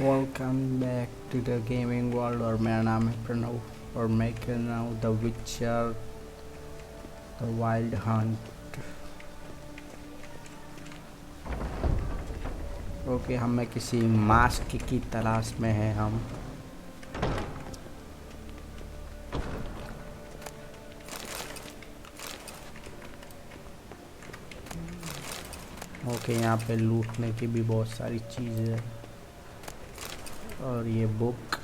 Welcome back to the gaming world. और मेरा नाम है प्रणव और मैं खेल रहा हूँ द विचर द वाइल्ड हंट। ओके, हमें किसी मास्क की तलाश में है हम। ओके, यहाँ पे लूटने की भी बहुत सारी चीज़ें है और ये बुक।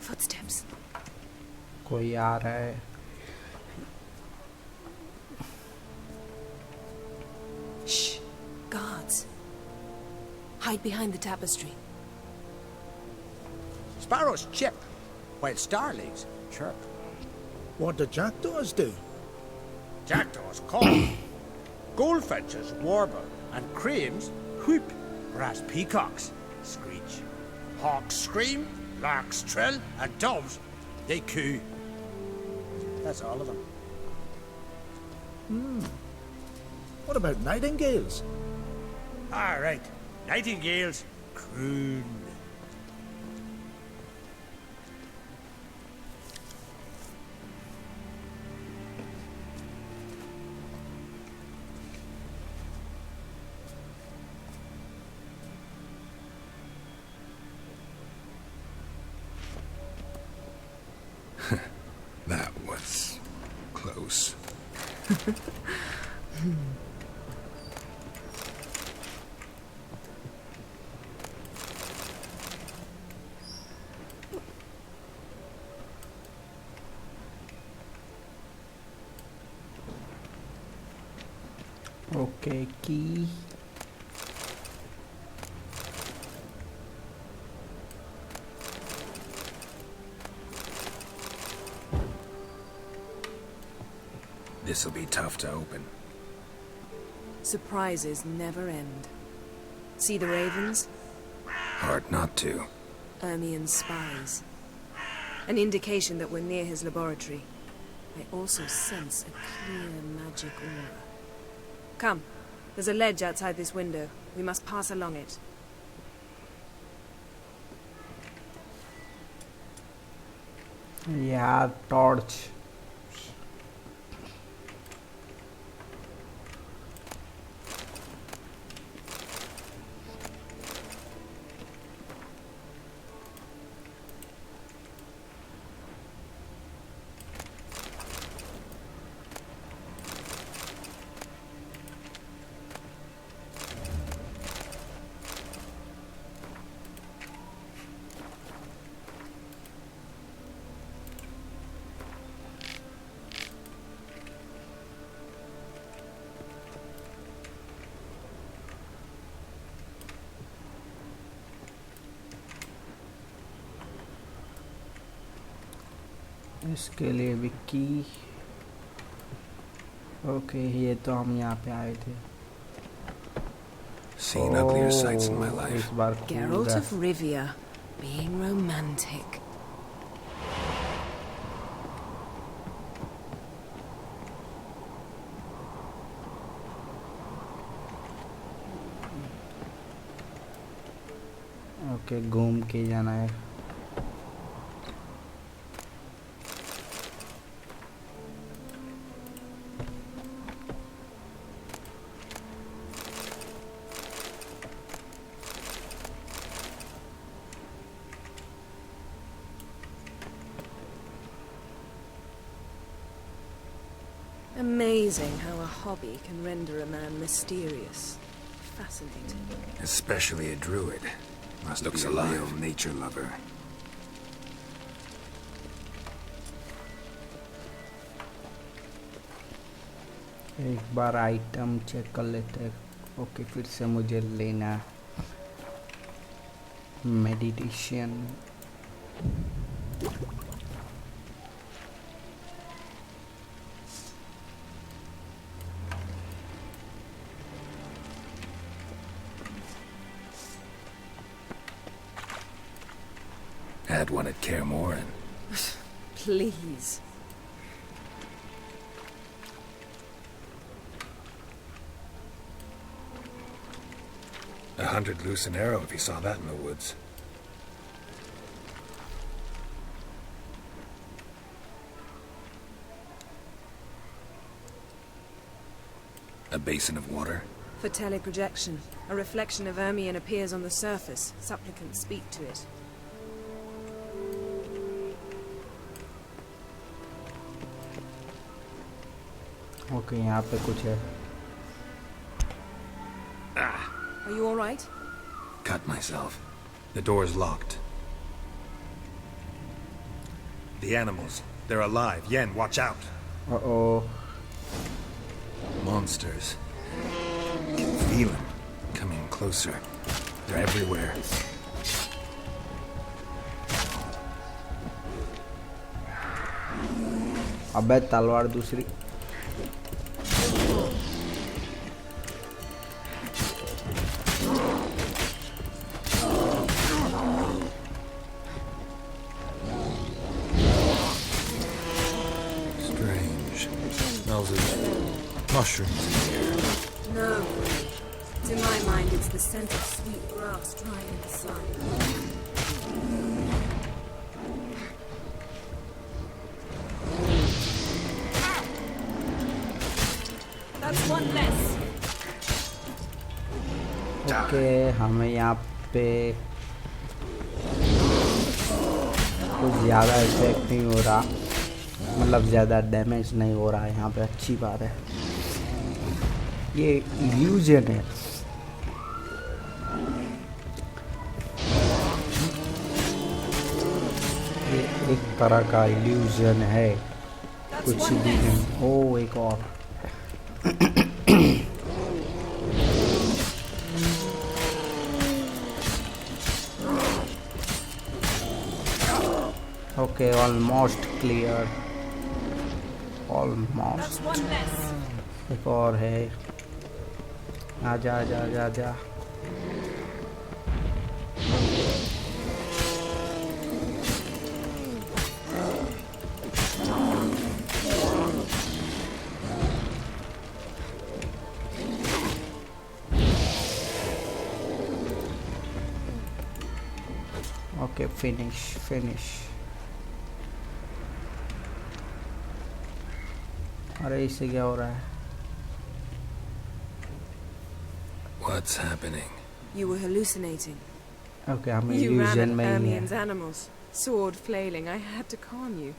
Footsteps. कोई आ रहा है। Shh. Guards. Hide behind the tapestry. Sparrows chip, while starlings chirp. What do jackdaws do? Jackdaws call, goldfinches warble, and cranes whoop, whereas peacocks screech. Hawks scream, larks trill, and doves, they coo. That's all of them. What about nightingales? All right, nightingales croon. That was close. Okay की This'll be tough to open. Surprises never end. See the ravens? Hard not to. Ermien's spies. An indication that we're near his laboratory. I also sense a clear magic aura. Come. There's a ledge outside this window. We must pass along it. यार torch. इसके लिए Vicky. Okay, ये तो हम यहाँ पे आए थे। Seen uglier sights in my life. इस बार Geralt of Rivia, being romantic. Okay घूम के जाना है. Amazing how a hobby can render a man mysterious. Fascinating. Especially a druid. Must Looks be a alive. real nature lover. एक बार item check कर लेते हैं. Okay फिर से मुझे लेना meditation. Had one at Kaer Morhen. Please. 100 loose an arrow if he saw that in the woods. A basin of water. For teleprojection, a reflection of Ermion appears on the surface. Supplicants speak to it. Okay यहाँ पे कुछ है. Are you all right? Cut myself. The door's locked. The animals. They're alive. Yen, watch out. Uh-oh. Monsters. I can feel them. Coming closer. They're everywhere. अबे तलवार दूसरी. Strange. Smells of mushrooms in here. No. To my mind, it's the scent of sweet grass drying in the sun. That's one less. Okay हमें यहाँ पे कुछ ज़्यादा effect नहीं हो रहा. मतलब ज़्यादा डैमेज नहीं हो रहा है यहाँ पे. अच्छी बात है. ये इल्यूजन है. ये एक तरह का इल्यूजन है. कुछ भी नहीं. ओ एक और. Okay, almost clear. Almost. That's one less. एक और है. आजा आजा आजा आजा. Okay, finish. अरे इससे क्या हो रहा है? What's happening? You were hallucinating. Okay, हम You ran illusion at में ही Ermion's हैं. animals, sword flailing. I had to calm you.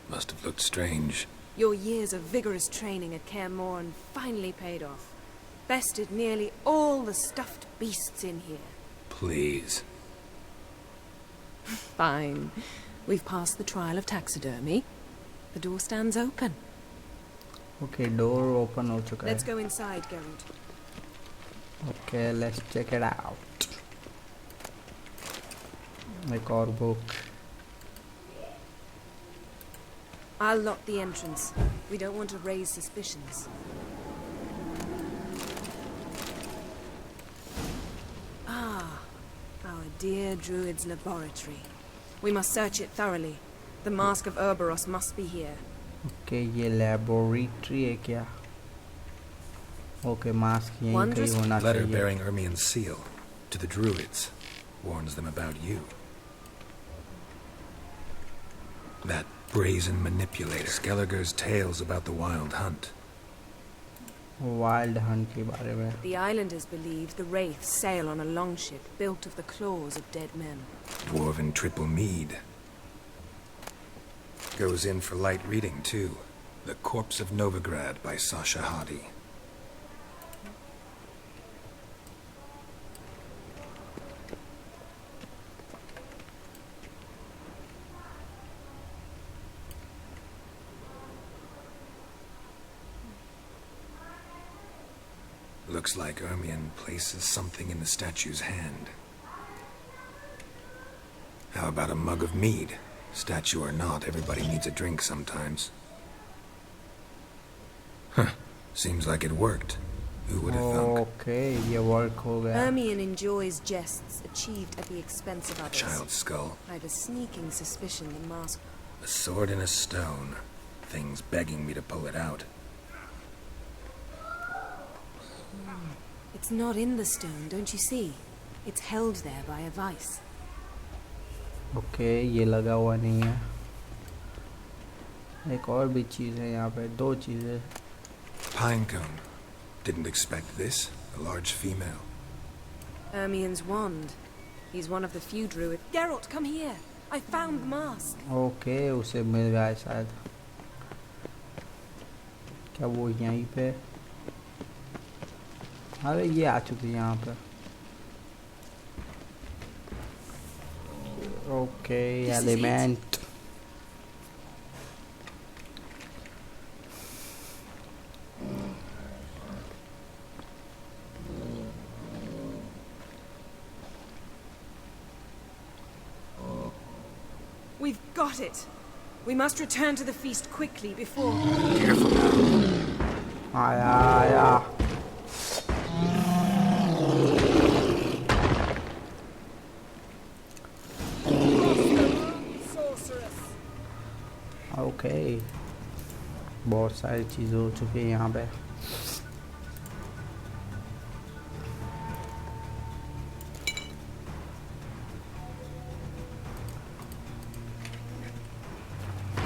Must have looked strange. Your years of vigorous training at Kaer Morhen finally paid off. Bested nearly all the stuffed beasts in here. Please. Fine. We've passed the trial of taxidermy. The door stands open. Okay, door open हो चुका Let's है. go inside, Geralt. Okay, let's check it out. एक और book. I'll lock the entrance. We don't want to raise suspicions. Ah, our dear druid's laboratory. We must search it thoroughly. The Mask of Ouroboros must be here. Okay, ये laboratory है क्या? Okay mask यहीं कहीं Wondrous होना Letter चाहिए. bearing Ermian's seal to the druids. Warns them about you. That brazen manipulator. Skelliger's tales about the wild hunt. Wild Hunt के बारे में. The islanders believe the wraiths sail on a longship built of the claws of dead men. Dwarven triple mead. Goes in for light reading, too. The Corpse of Novigrad by Sasha Hadi. Looks like Ermion places something in the statue's hand. How about a mug of mead? Statue or not, everybody needs a drink sometimes. Huh. Seems like it worked. Who would have thunk? Okay, ये work हो गया. Ermion enjoys jests achieved at the expense of A others. child's skull. I have a sneaking suspicion the mask. A sword and a stone. Things begging me to pull it out. It's not in the stone, don't you see? It's held there by a vice. Okay, ये लगा हुआ नहीं है. एक और भी चीज़ है यहाँ पे. दो चीज़ें. Pinecone. Didn't expect this. A large female. Ermion's wand. He's one of the few druids. Geralt, come here. I found the mask. Okay, उसे मिल गया है शायद. क्या वो यहीं पे? अरे ये आ चुकी है यहाँ पे. Okay, This is element. We've got it. We must return to the feast quickly before... Careful now. आया आया. Okay. बहुत सारी चीज़ें हो चुकी हैं यहाँ पे.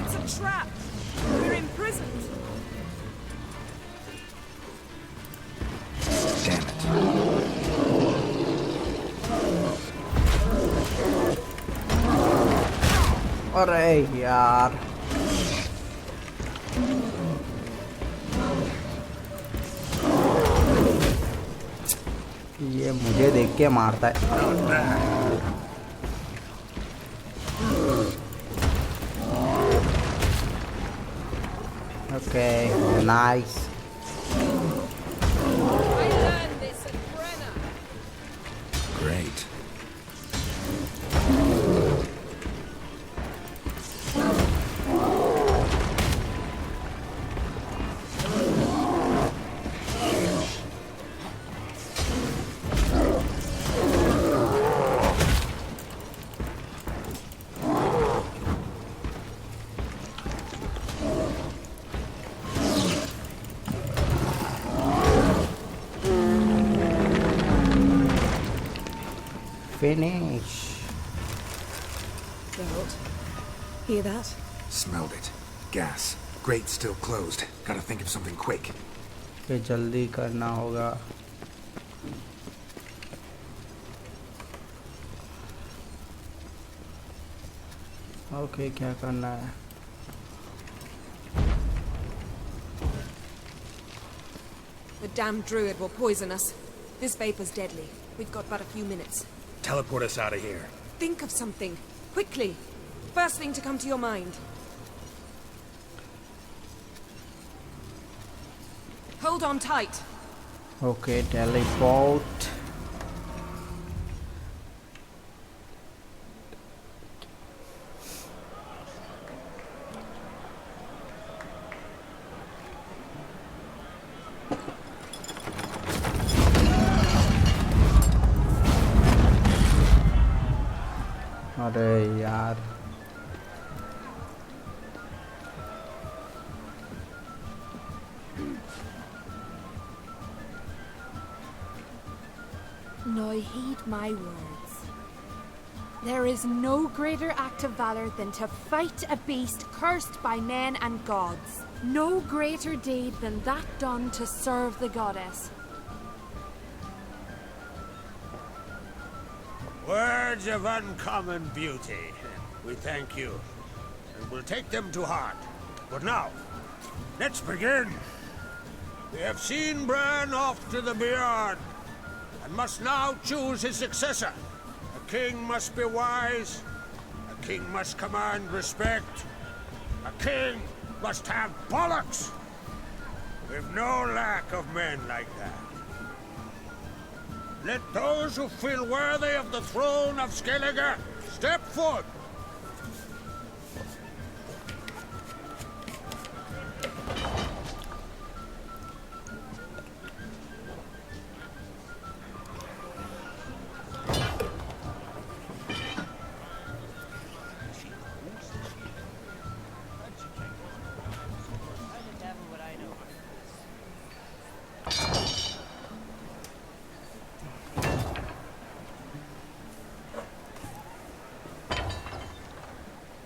It's a trap! We're imprisoned! Damn it. अरे यार. ये मुझे देख के मारता है. Okay, nice. I learned this at pranav. Great. Finish. Geralt, hear that? Smelled it. Gas. Grate still closed. Gotta think of something quick. कि जल्दी करना होगा. Okay, क्या करना है? The damned druid will poison us. This vapor's deadly. We've got but a few minutes. Teleport us out of here. Think of something. Quickly. First thing to come to your mind. Hold on tight. Okay, teleport. अरे यार. Now heed my words. There is no greater act of valor than to fight a beast cursed by men and gods. No greater deed than that done to serve the goddess. Words of uncommon beauty. We thank you, and we'll take them to heart. But now, let's begin. We have seen Bran off to the Beyond, and must now choose his successor. A king must be wise. A king must command respect. A king must have bollocks. We've no lack of men like that. Let those who feel worthy of the throne of Skellige step forward.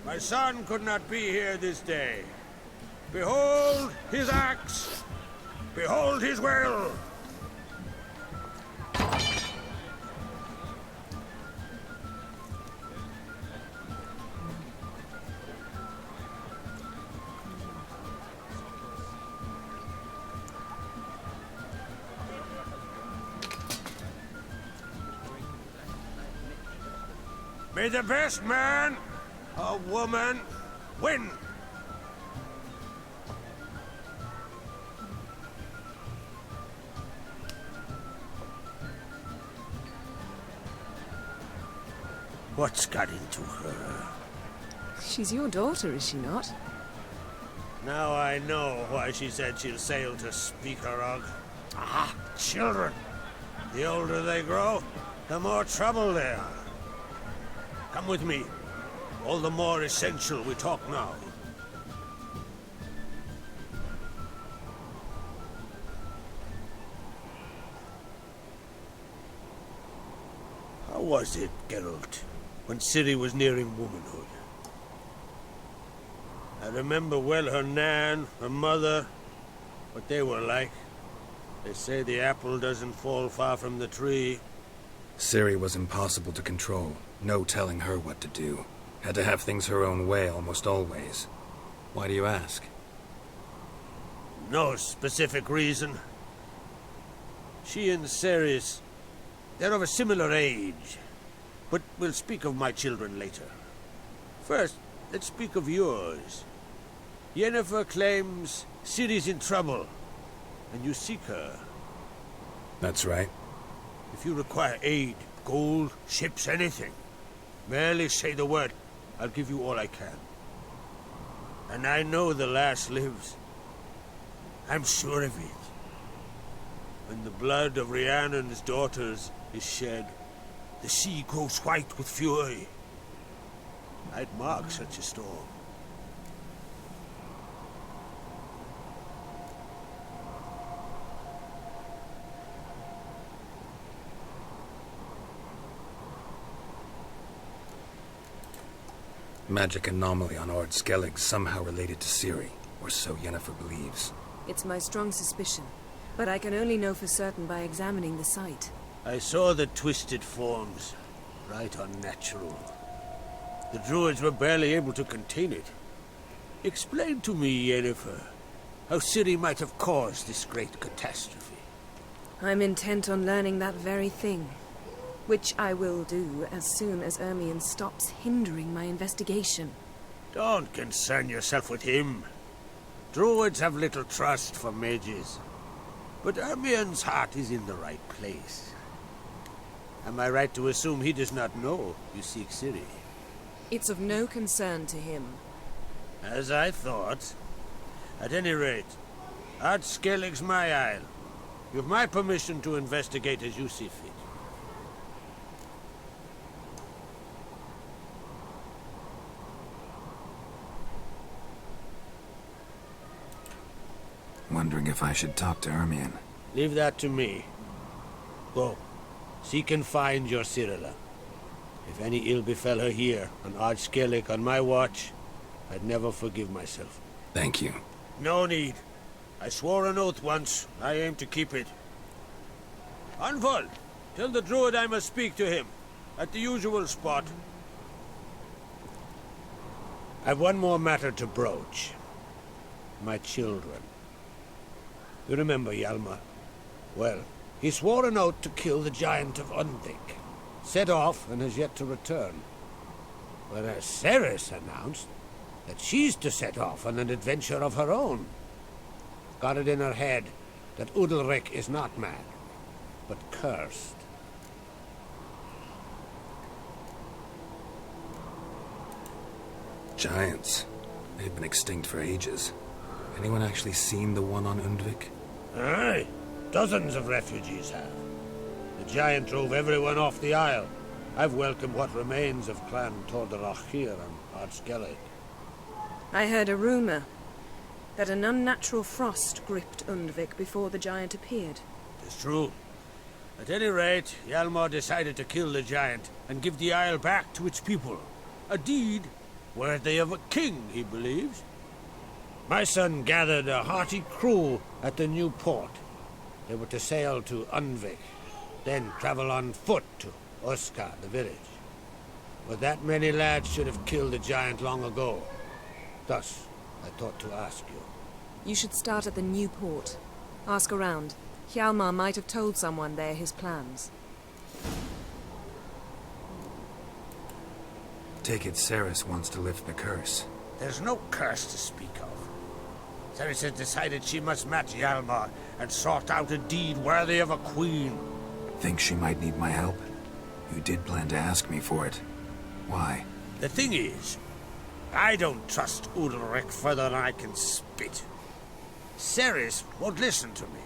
My son could not be here this day. Behold his axe. Behold his will. May the best man or woman win. What's got into her? She's your daughter, is she not? Now I know why she said she'll sail to Speakerog. Ah, children. The older they grow, the more trouble they are. Come with me. All the more essential we talk now. How was it, Geralt, when Ciri was nearing womanhood? I remember well her nan, her mother, what they were like. They say the apple doesn't fall far from the tree. Ciri was impossible to control. No telling her what to do. Had to have things her own way almost always. Why do you ask? No specific reason. She and Ceres, they're of a similar age. But we'll speak of my children later. First, let's speak of yours. Yennefer claims Ciri's in trouble, and you seek her. That's right. If you require aid, gold, ships, anything, merely say the word. I'll give you all I can. And I know the lass lives. I'm sure of it. When the blood of Rhiannon's daughters is shed, the sea grows white with fury. I'd mark such a storm. Magic anomaly on Ord Skellig somehow related to Ciri, or so Yennefer believes. It's my strong suspicion, but I can only know for certain by examining the site. I saw the twisted forms, right unnatural. The druids were barely able to contain it. Explain to me, Yennefer, how Ciri might have caused this great catastrophe. I'm intent on learning that very thing, which I will do as soon as Ermion stops hindering my investigation. Don't concern yourself with him. Druids have little trust for mages. But Ermion's heart is in the right place. Am I right to assume he does not know you seek Ciri? It's of no concern to him. As I thought. At any rate, Ard Skellig's my isle. You've my permission to investigate as you see fit. Wondering if I should talk to Ermion. Leave that to me. Go. seek and find your Cyrilla. If any ill befell her here, on Ard Skellig on my watch, I'd never forgive myself. Thank you. No need. I swore an oath once. I aim to keep it. Anvol, tell the druid I must speak to him. At the usual spot. I've one more matter to broach. My children. You remember Hjalmar? Well, he swore an oath to kill the giant of Undvik. Set off and has yet to return. Whereas Ceres announced that she's to set off on an adventure of her own. Got it in her head that Udalric is not mad, but cursed. Giants. They've been extinct for ages. Anyone actually seen the one on Undvik? Aye. Dozens of refugees have. The giant drove everyone off the isle. I've welcomed what remains of Clan Tordarach here on Ard Skellig. I heard a rumor that an unnatural frost gripped Undvik before the giant appeared. It's true. At any rate, Hjalmar decided to kill the giant and give the isle back to its people. A deed worthy of a king, he believes. My son gathered a hearty crew at the new port. They were to sail to Undvik, then travel on foot to Oskar, the village. But that many lads should have killed the giant long ago. Thus, I thought to ask you. You should start at the new port. Ask around. Hjalmar might have told someone there his plans. Take it Ceres wants to lift the curse. There's no curse to speak of. Ceres has decided she must match Hjalmar and sort out a deed worthy of a queen. Think she might need my help? You did plan to ask me for it. Why? The thing is, I don't trust Udalric further than I can spit. Ceres won't listen to me,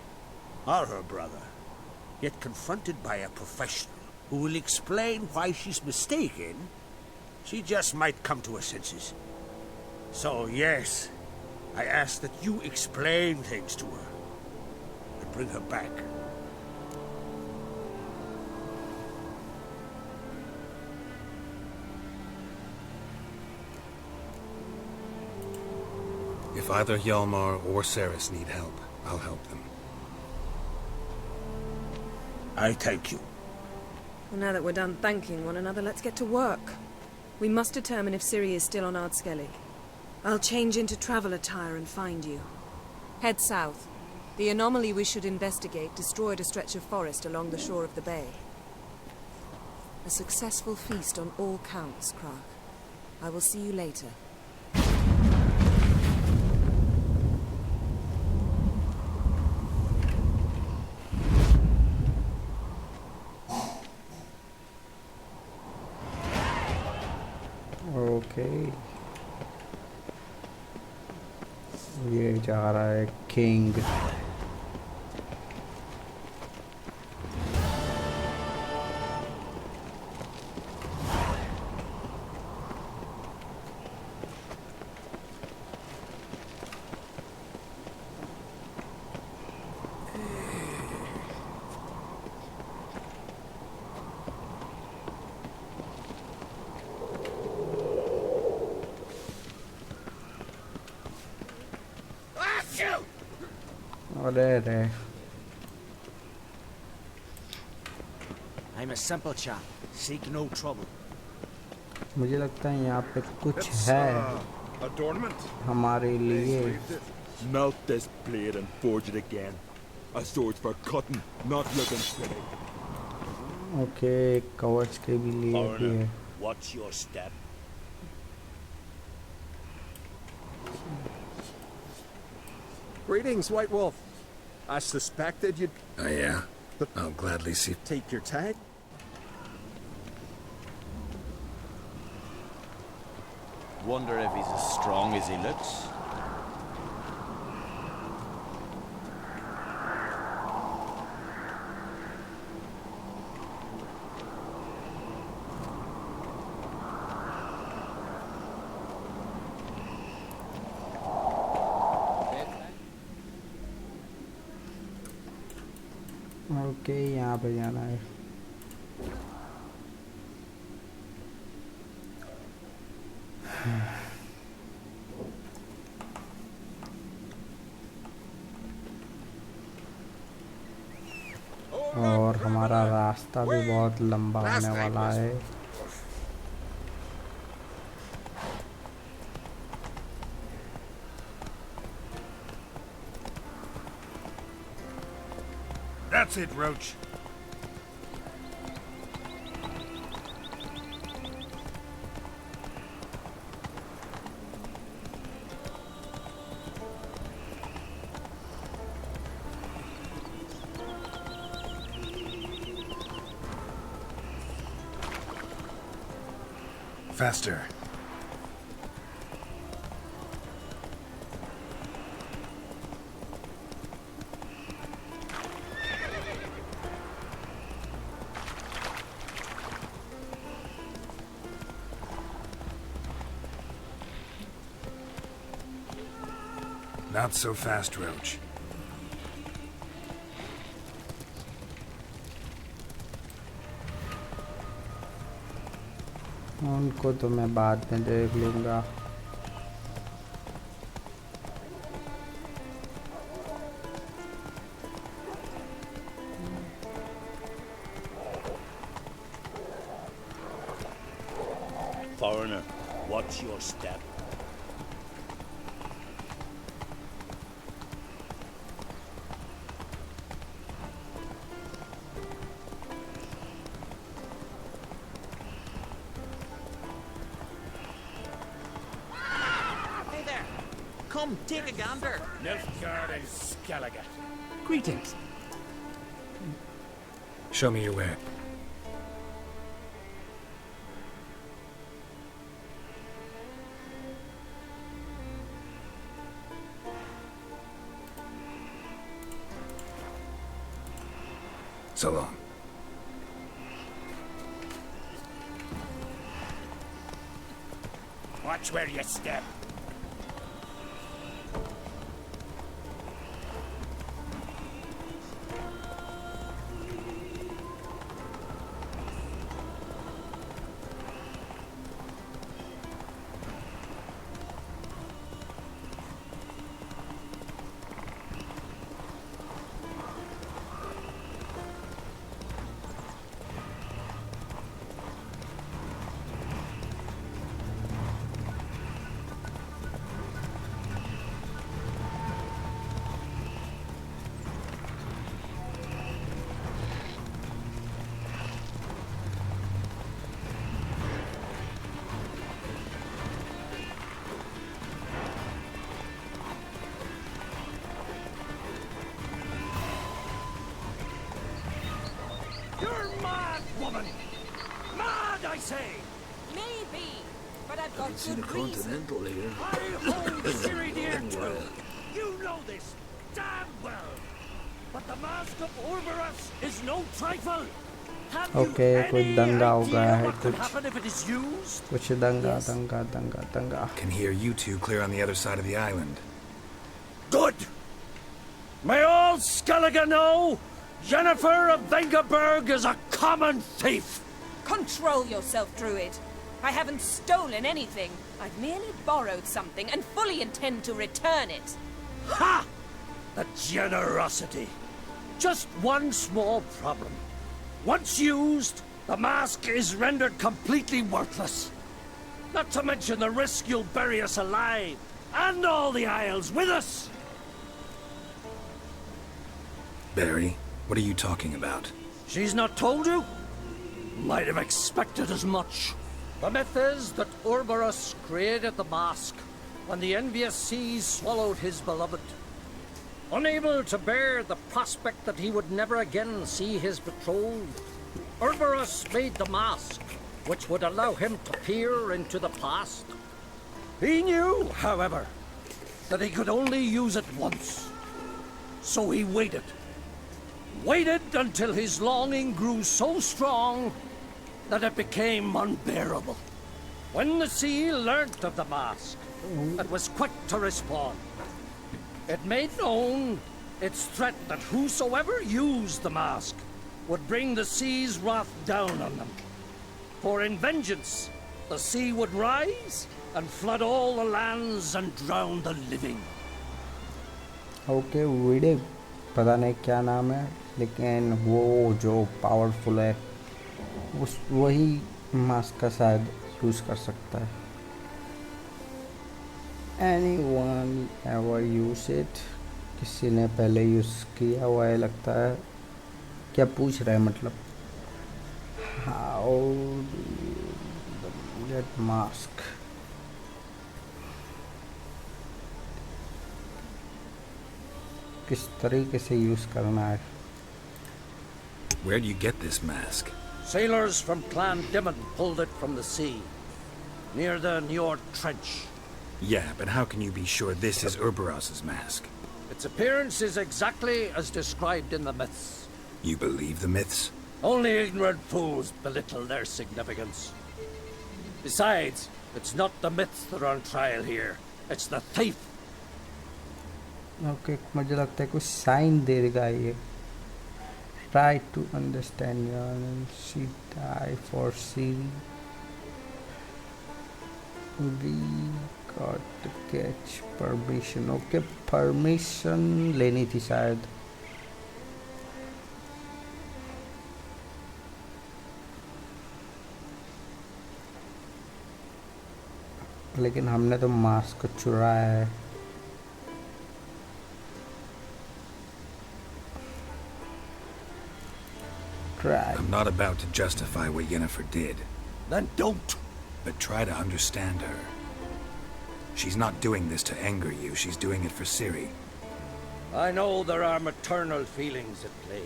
or her brother. Yet confronted by a professional who will explain why she's mistaken, she just might come to her senses. So yes, I ask that you explain things to her and bring her back. If either Hjalmar or Ceres need help, I'll help them. I thank you. Well, now that we're done thanking one another, let's get to work. We must determine if Ciri is still on Ard Skellig. I'll change into travel attire and find you. Head south. The anomaly we should investigate destroyed a stretch of forest along the shore of the bay. A successful feast on all counts, Krag. I will see you later. Okay ये जा रहा है king अरे रे I'm a simple chap. Seek no trouble. मुझे लगता है यहाँ पे कुछ है adornment. हमारे लिए Melt this blade and forge it again. A sword for cutting, not looking pretty. Okay कवच के भी लिए भी है What's your step? Greetings, White Wolf. I suspected you'd Oh yeah? I'll gladly see. take your time. Wonder if he's as strong as he looks. Okay यहाँ पे जाना है और हमारा रास्ता भी बहुत लंबा होने वाला है। That's it, Roach. Faster. Not so fast, Roach. उनको तो मैं बाद में देख लूँगा। Foreigner, watch your step. Hey there! Come, take a gander. Nilfgaard and Skelligat. Greetings. Show me your way. So long. Watch where you step. You're mad, woman! Mad, I say! Maybe, but I've got good reason. here. I hold Ciri dear too! You know this damn well! But the Mask of Orberus is no trifle! Have Okay, you कोई any दंगा हो गया idea है what could कुछ। happen if it is used? कुछ दंगा Yes. दंगा दंगा दंगा। Can hear you two clear on the other side of the island. Good! May all Skellige know Jennifer of Vengerberg is a common thief! Control yourself, Druid. I haven't stolen anything. I've merely borrowed something and fully intend to return it. Ha! The generosity. Just one small problem. Once used, the mask is rendered completely worthless. Not to mention the risk you'll bury us alive, and all the Isles with us! Barry, what are you talking about? She's not told you? Might have expected as much. The myth is that Orberus created the mask when the envious seas swallowed his beloved. Unable to bear the prospect that he would never again see his betrothed, Orberus made the mask, which would allow him to peer into the past. He knew, however, that he could only use it once. So he waited. Waited until his longing grew so strong that it became unbearable. When the sea learnt of the mask, it was quick to respond. It made known its threat that whosoever used the mask would bring the sea's wrath down on them. For in vengeance, the sea would rise and flood all the lands and drown the living. Okay video पता नहीं क्या नाम है। लेकिन वो जो powerful है उस वही मास्क का शायद यूज़ कर सकता है। Anyone ever use it? किसी ने पहले यूज़ किया हुआ है लगता है। क्या पूछ रहा है मतलब? How do you get mask? किस तरीके से यूज़ करना है? Where do you get this mask? Sailors from Clan Dimon pulled it from the sea, near the Njord Trench. Yeah, but how can you be sure this is Urberos's mask? Its appearance is exactly as described in the myths. You believe the myths? Only ignorant fools belittle their significance. Besides, it's not the myths that are on trial here. It's the thief. Okay मुझे लगता है कुछ sign दे देगा ये। Try to understand your she die for Siri. We got to catch permission. Okay permission लेनी थी शायद। लेकिन हमने तो मास्क को चुराया है। I'm not about to justify what Yennefer did. Then don't. But try to understand her. She's not doing this to anger you, she's doing it for Ciri. I know there are maternal feelings at play,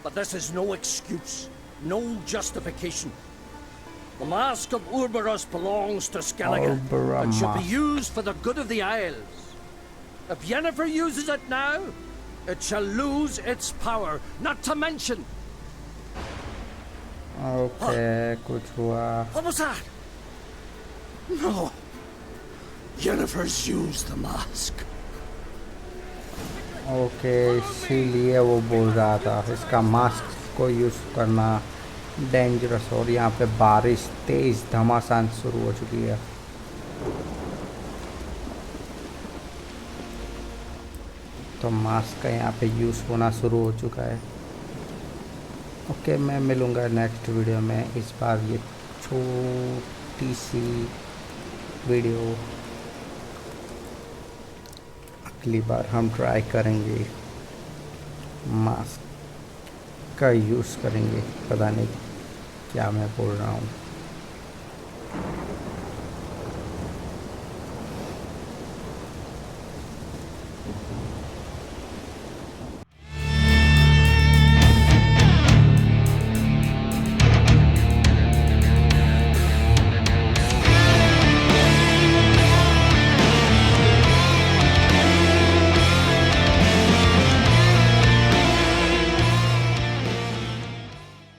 but this is no excuse, no justification. The mask of Urberus belongs to Skellige and should be used for the good of the Isles. If Yennefer uses it now, it shall lose its power, not to mention... Okay, कुछ हुआ। What was that? No. Yennefer's used the mask. Okay इसीलिए वो बोल रहा था इसका mask को use करना डेंजरस। और यहाँ पे बारिश तेज़ घमासान शुरू हो चुकी है। तो मास्क का यहाँ पे यूज़ होना शुरू हो चुका है। ओके मैं मिलूँगा नेक्स्ट वीडियो में। इस बार ये छोटी सी वीडियो, अगली बार हम ट्राई करेंगे मास्क का यूज़ करेंगे। पता नहीं क्या मैं बोल रहा हूँ।